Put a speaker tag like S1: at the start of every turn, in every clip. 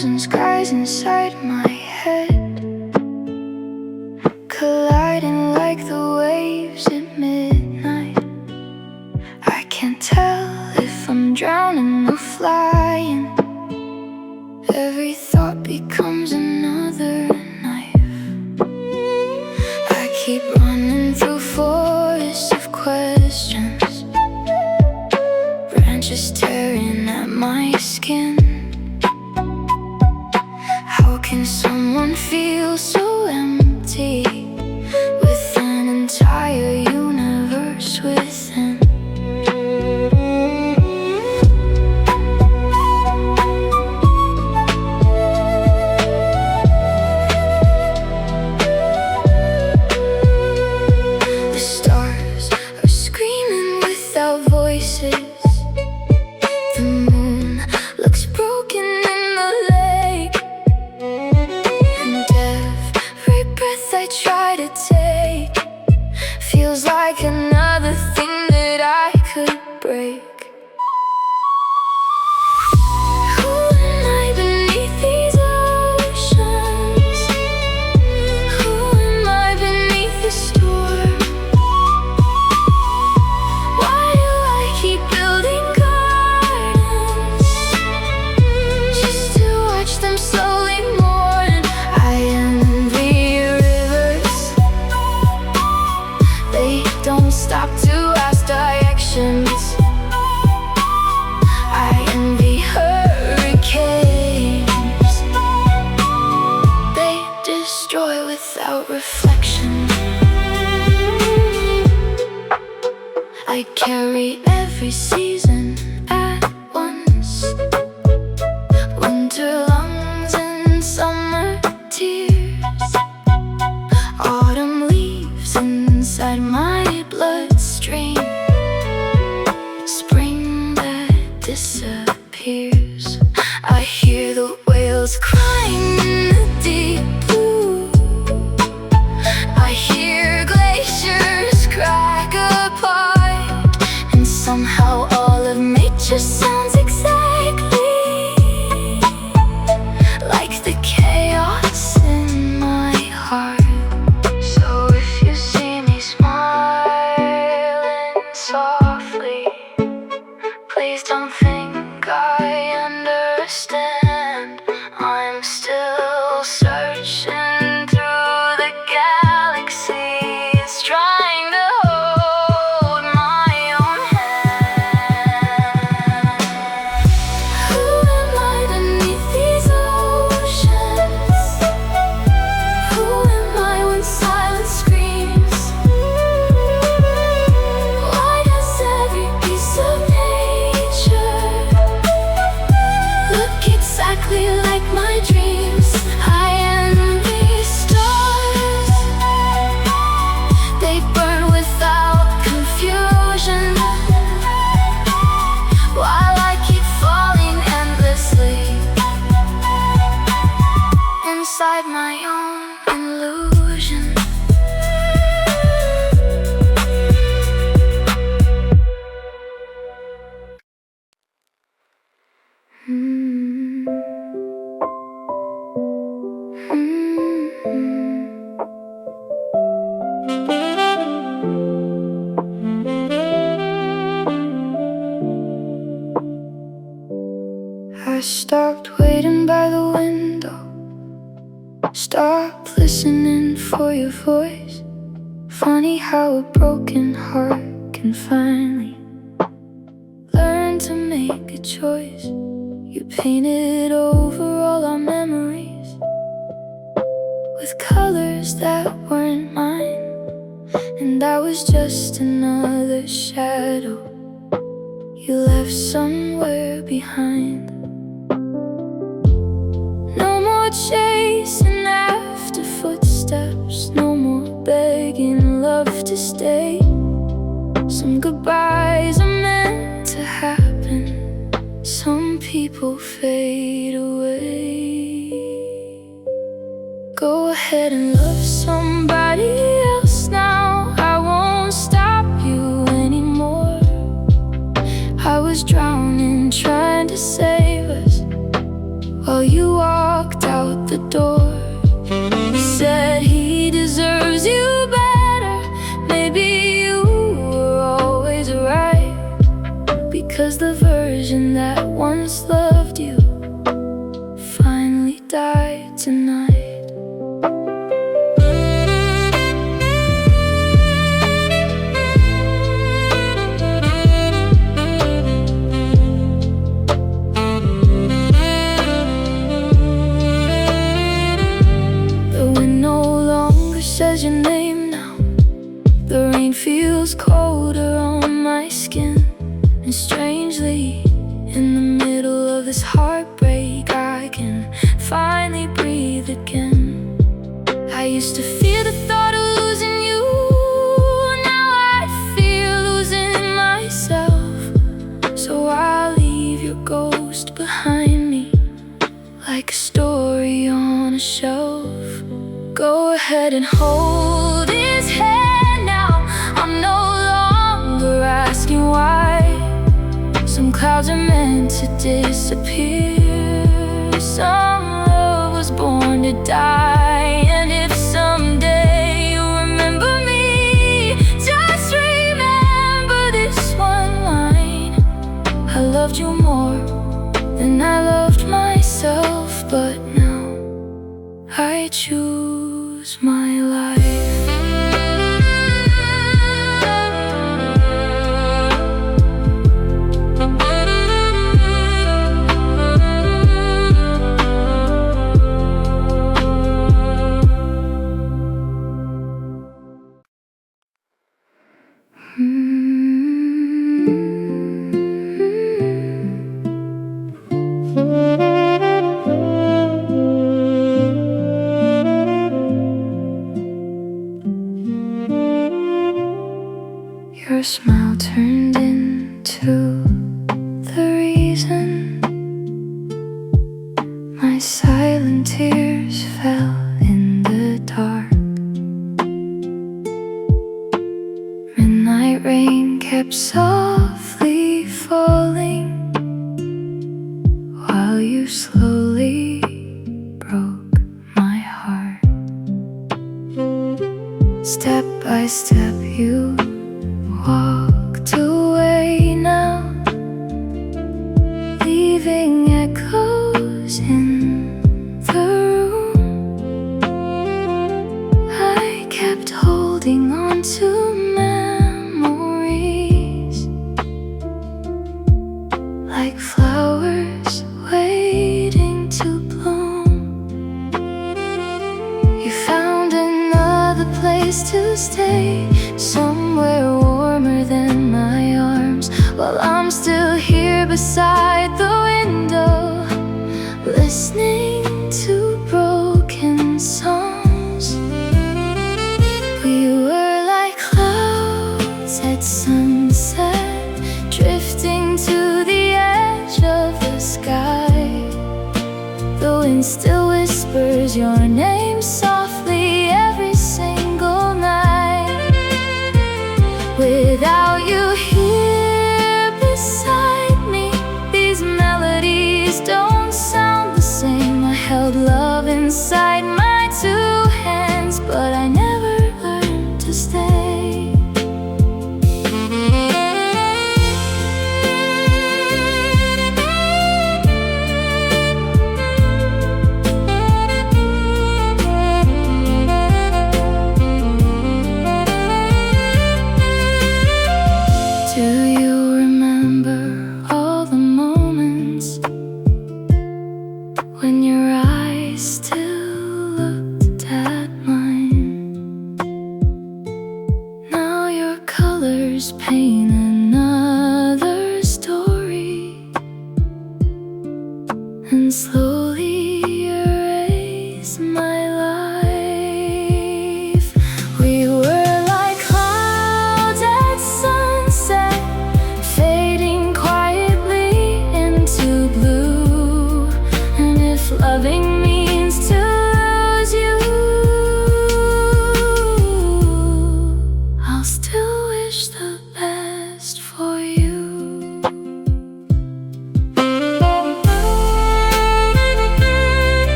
S1: thousand skies inside my head, colliding like the waves at midnight. I can't tell if I'm drowning or flying. Every thought becomes another knife. I keep running through forests of questions, branches tearing at my skin. How can someone feel so empty with an entire universe within? The stars are screaming without voices. The moon looks broken in the lake, and every breath I try to take feels like another thing that I could break. Who am I beneath these oceans? Who am I beneath the storm? Why do I keep building gardens just to watch them slowly mourn? I envy rivers, they don't stop to ask directions. I envy hurricanes, they destroy without reflection. I carry every season at once, winter lungs and summer tears, autumn leaves inside my bloodstream, spring that disappears. I hear the whales crying in the deep blue. I hear glaciers crack apart, and somehow all of nature sounds exactly like the chaos in my heart. So if you see me smiling softly, please don't think I understand. I'm still searching through the galaxies, trying to hold my own hand. Who am I beneath these oceans? Who am I when silence screams? Why does every piece of nature look exactly like my dreams? I envy stars, they burn without confusion, while I keep falling endlessly inside my own illusion. I stopped waiting by the window, stopped listening for your voice. Funny how a broken heart can finally learn to make a choice. You painted over all our memories with colors that weren't mine, and I was just another shadow you left somewhere behind. No more chasing after footsteps, no more begging love to stay. Some goodbyes are meant to happen, some people fade away. Go ahead and love somebody else now, I won't stop you anymore. I was drowning trying to save us, while while you walked out the door. You said he deserves you better. Maybe you were always right, because the version that once loved you finally died tonight. Says your name now. The rain feels colder on my skin, and strangely, in the middle of this heartbreak, I can finally breathe again. I used to fear the thought of losing you. Now I fear losing myself. So I'll leave your ghost behind me, like a story on a shelf. Go ahead and hold his hand now. I'm no longer asking why. Some clouds are meant to disappear. Some love was born to die. And if someday you remember me, just remember this one line: I loved you more than I loved myself, but now I choose my life. Your smile turned into the reason my silent tears fell in the dark. Midnight rain kept softly falling while you slowly broke my heart. Step by step you walked away now, leaving echoes in the room. I kept holding on to memories, like flowers waiting to bloom. You found another place to stay, somewhere warmer than my arms, while I'm still here beside the window, listening to broken songs. We were like clouds at sunset, drifting to the edge of the sky. The wind still whispers your name softly every single night. Without you here beside me, these melodies don't sound the same. I held love inside my two hands, but I never learned to stay. Do you remember all the moments when your eyes still looked at mine? Now your colors paint another story, and slowly erase my life. We were like clouds at sunset, fading quietly into blue. And if loving means to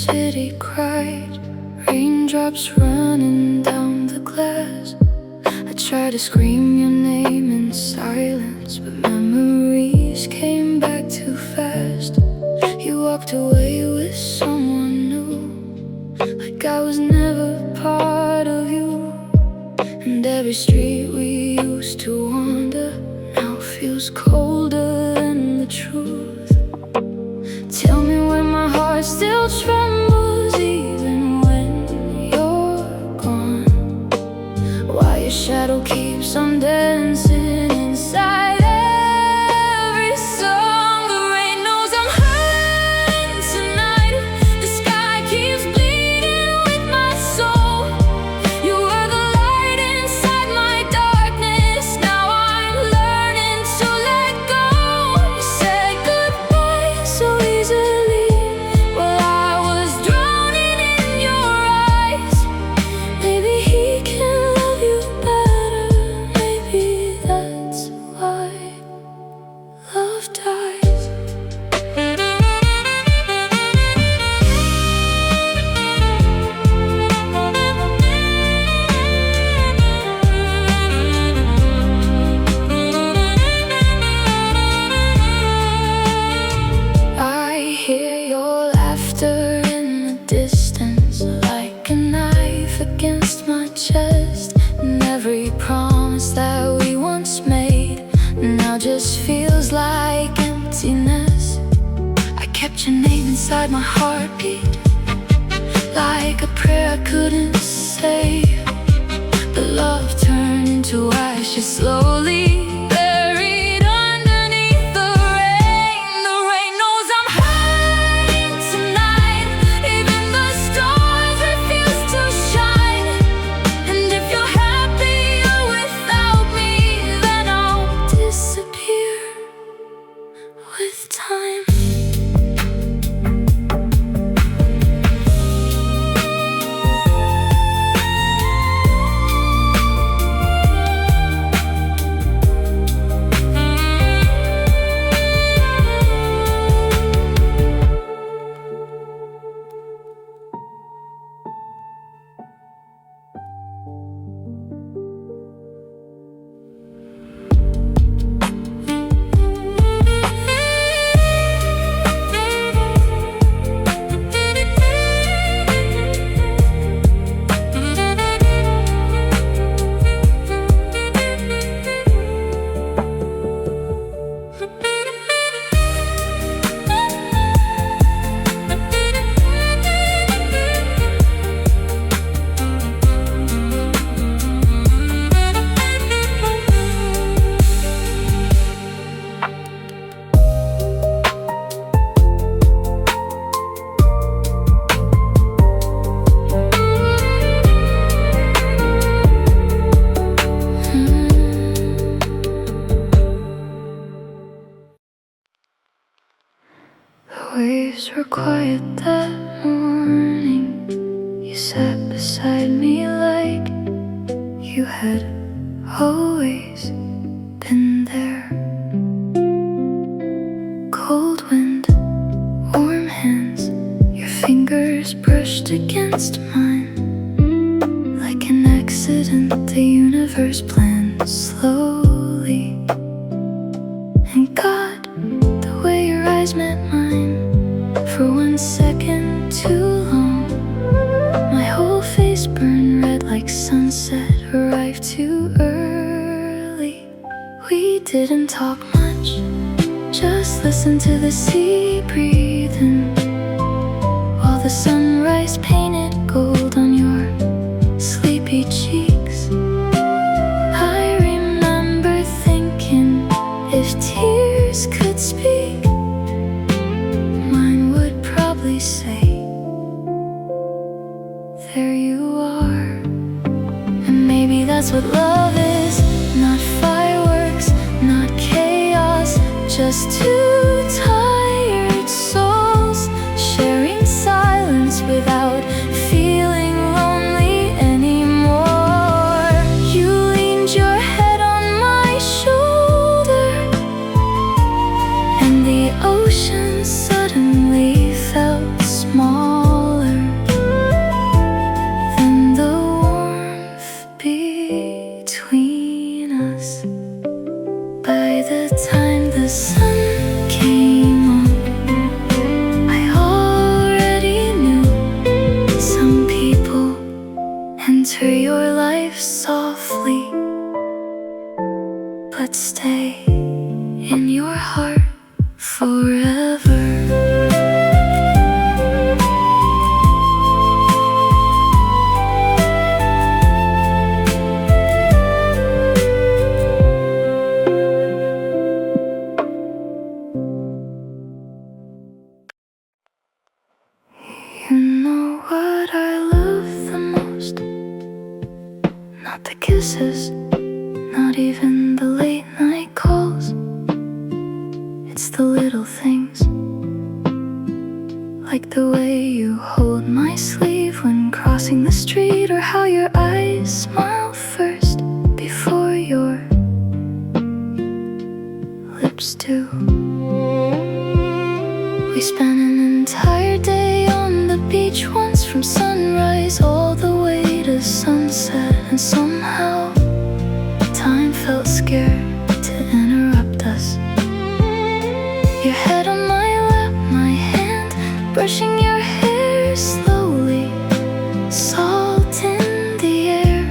S1: city cried, raindrops running down the glass. I tried to scream your name in silence, but memories came back too fast. You walked away with someone new, like I was never part of you. And every street we used to wander now feels colder than the truth. Tell me when my heart still trembles even when you're gone, why your shadow keeps on dancing inside every song. The rain knows I'm hurting tonight. The sky keeps bleeding with my soul. You were the light inside my darkness. Now I'm learning to let go. You said goodbye so easily while I was drowning in your eyes. Maybe he can love you better. Maybe that's why love dies. I hear your laughter in the distance, like a knife against my chest. And every promise that we once made now just feels like emptiness. I kept your name inside my heartbeat, like a prayer I couldn't say. But love turned into ashes slowly, buried underneath the rain. The rain knows I'm hurting tonight. Even the stars refuse to shine. And if you're happier without me, then I'll disappear with time. The waves were quiet that morning. You sat beside me like you had always been there. Cold wind, warm hands, your fingers brushed against mine. Like an accident, the universe planned slowly. And God, the way your eyes met mine for 1 second too long, my whole face burned red like sunset arrived too early. We didn't talk much, just listened to the sea breathing, while the sunrise painted gold on your sleepy cheeks. I remember thinking, if tears could speak, mine would probably say, there you are. And maybe that's what love is, not fireworks, not chaos, just two tired souls sharing silence without feeling lonely anymore. You leaned your head on my shoulder, and the ocean suddenly felt small kisses, not even the late night calls. It's the little things, like the way you hold my sleeve when crossing the street, or how your eyes smile first before your lips do. We spent an entire day on the beach once, from sunrise all the way to sunset, and somehow time felt scared to interrupt us. Your head on my lap, my hand brushing your hair slowly, salt in the air,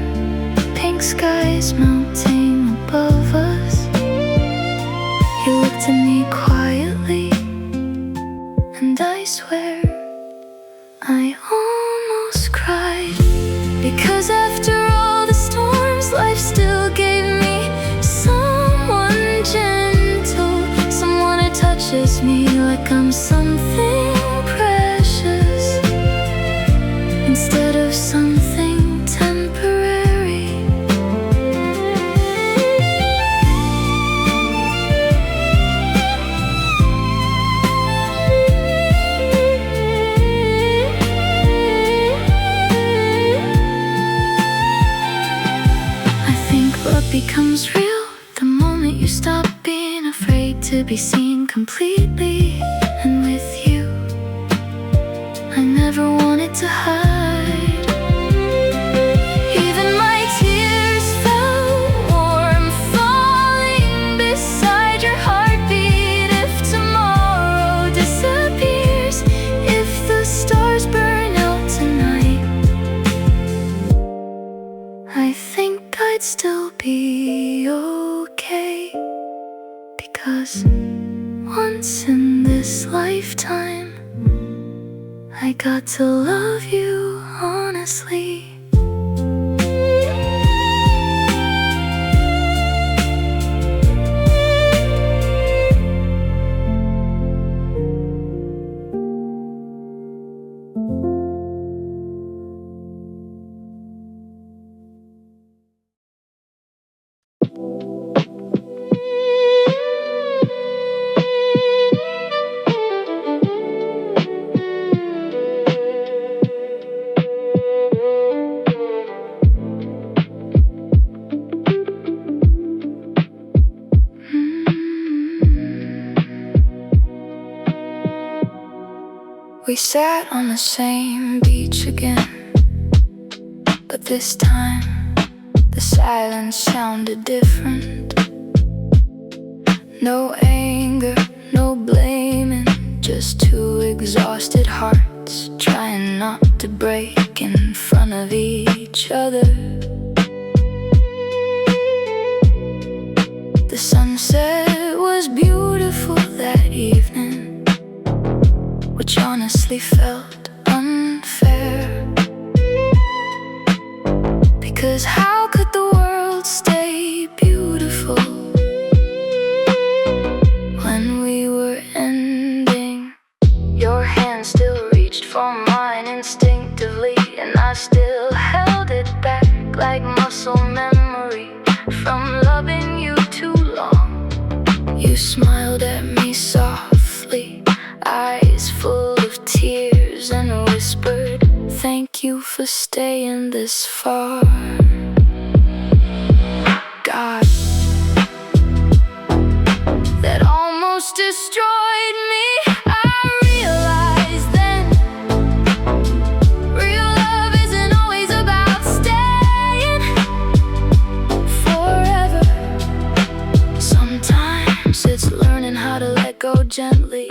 S1: pink skies melting above us. You looked at me quietly, and I swear I almost cried, because after all the storms, life still gave me someone gentle, someone who touches me like I'm something precious instead of something temporary. I think what becomes real the moment you stop being afraid to be seen completely. And with you, I never wanted to hide. Even my tears felt warm, falling beside your heartbeat. If tomorrow disappears, if the stars burn out tonight, I think I'd still be okay, because once in this lifetime I got to love you honestly. We sat on the same beach again, but this time the silence sounded different. No anger, no blaming, just two exhausted hearts trying not to break in front of each other. The sunset was beautiful that evening, which honestly felt unfair, because how could the world stay beautiful when we were ending? Your hand still reached for mine instinctively, and I still held it back like muscle memory from loving you too long. You smiled at me softly, eyes full of tears, and whispered, "Thank you for staying this far." God, that almost destroyed me. I realized then, real love isn't always about staying forever. Sometimes it's learning how to let go gently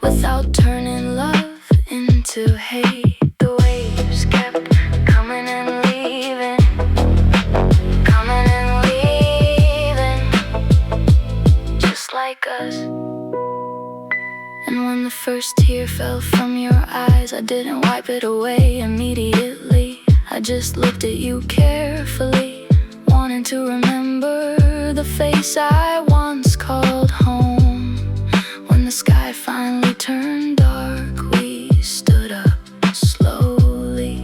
S1: without turning love into hate. The waves kept coming and leaving, coming and leaving, just like us. And when the first tear fell from your eyes, I didn't wipe it away immediately. I just looked at you carefully, wanting to remember the face I once called home. When the sky finally turned dark, we stood up slowly.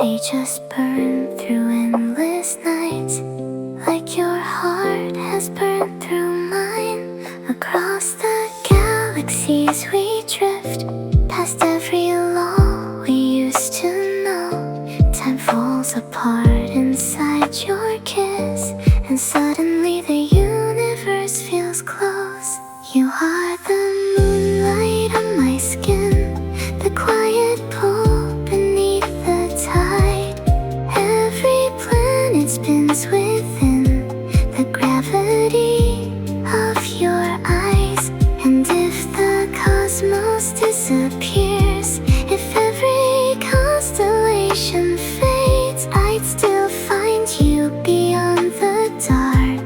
S1: They just burn through endless nights, like your heart has burned through mine. Across the galaxies we drift, past every law we used to know. Time falls apart inside your kiss, and suddenly the universe feels close. You are the moonlight on my skin, the quiet pull beneath the tide. Every planet spins within the gravity of your eyes. And if the cosmos disappears, if every constellation fades, I'd still find you beyond the dark,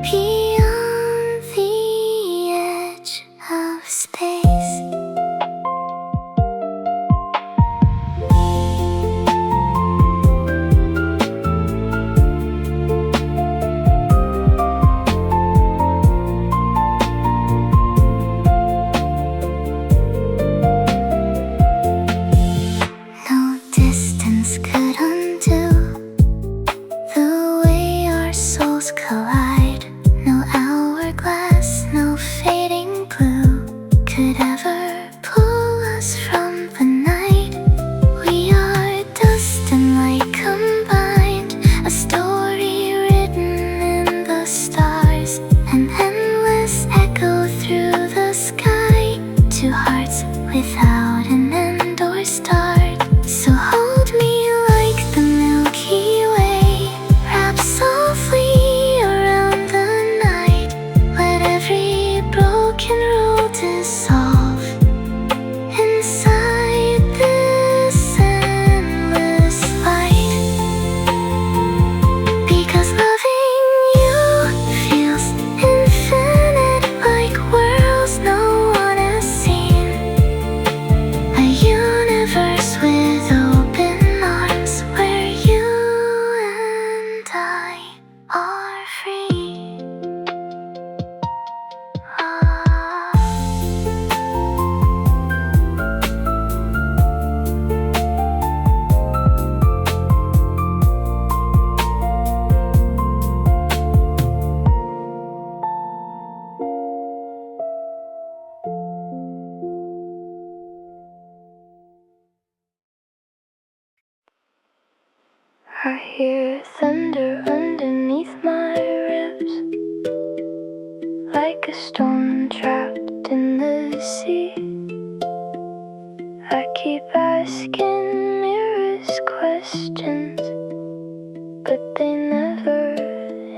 S1: beyond the edge of space. No distance could undo the way our souls collide. No hourglass, no fading blue could ever pull us from the night. We are dust and light combined, a story written in the stars, an endless echo through the sky. Two hearts without an end or start. So hold me like the Milky Way, wrap softly around the night. Let every broken rule dissolve inside this endless light. Because loving you feels infinite, like worlds no one has seen. A universe with open arms, where you and I are free. I hear thunder underneath my ribs, like a storm trapped in the sea. I keep asking mirrors questions, but they never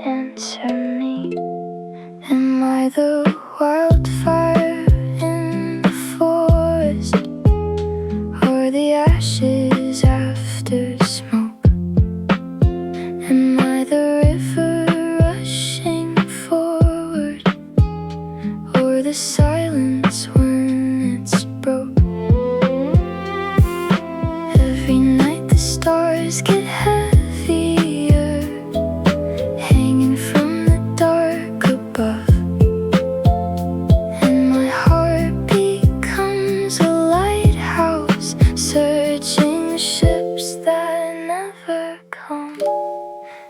S1: answer me. Am I the wildfire in the forest, or the ashes after smoke? Am I the river rushing forward, or the silence when it's broke? Every night the stars get heavier, hanging from the dark above, and my heart becomes a lighthouse, searching ships that never come.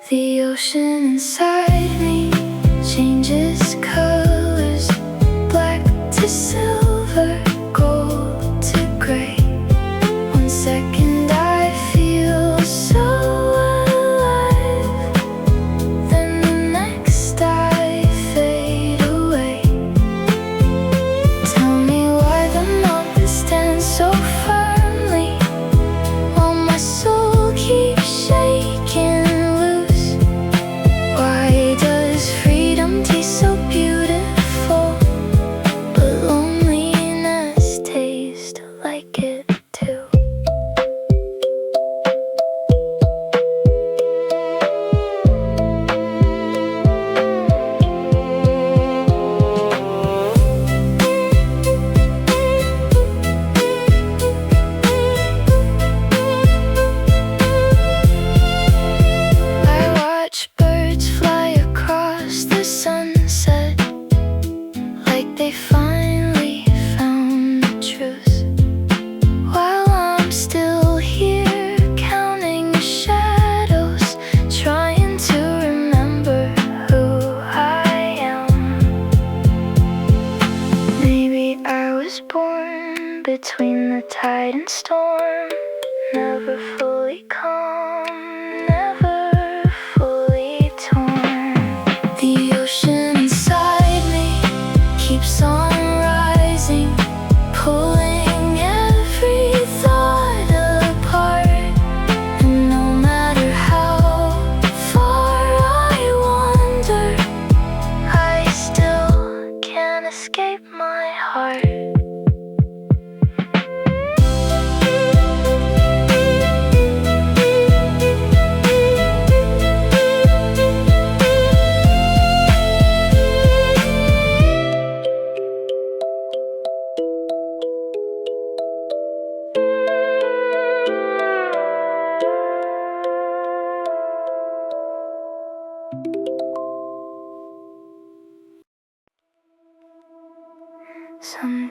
S1: The ocean inside me changes colors, black to silver, gold to gray. One second I feel so alive, then the next I fade away. Tell me why the mountains stand so firmly, while my soul keeps shaking loose. Why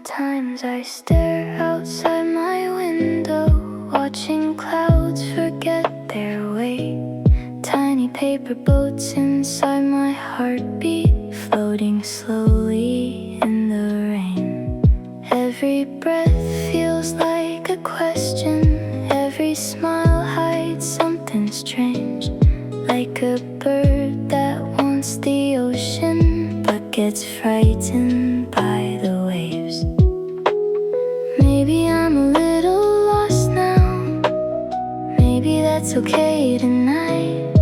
S1: Sometimes I stare outside my window, watching clouds forget their way. Tiny paper boats inside my heartbeat, floating slowly in the rain. Every breath feels like a question, every smile hides something strange. Like a bird that wants the ocean, but gets frightened by the waves. Maybe I'm a little lost now, maybe that's okay tonight.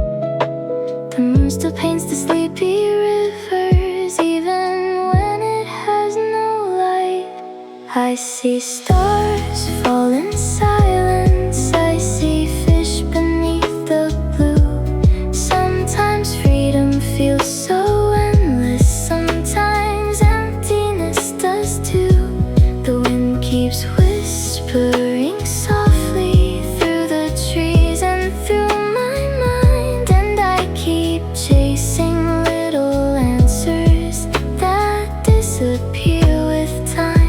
S1: The moon still paints the sleepy rivers, even when it has no light. I see stars fall in silence, I see fish beneath the blue. Sometimes freedom feels so endless, sometimes emptiness does too. The wind keeps whispering softly through the trees and through my mind, and I keep chasing little answers that disappear with time.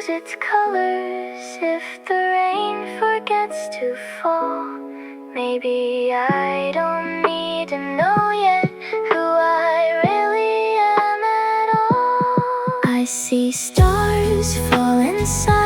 S1: Its colors, if the rain forgets to fall, maybe I don't need to know yet who I really am at all. I see stars fall inside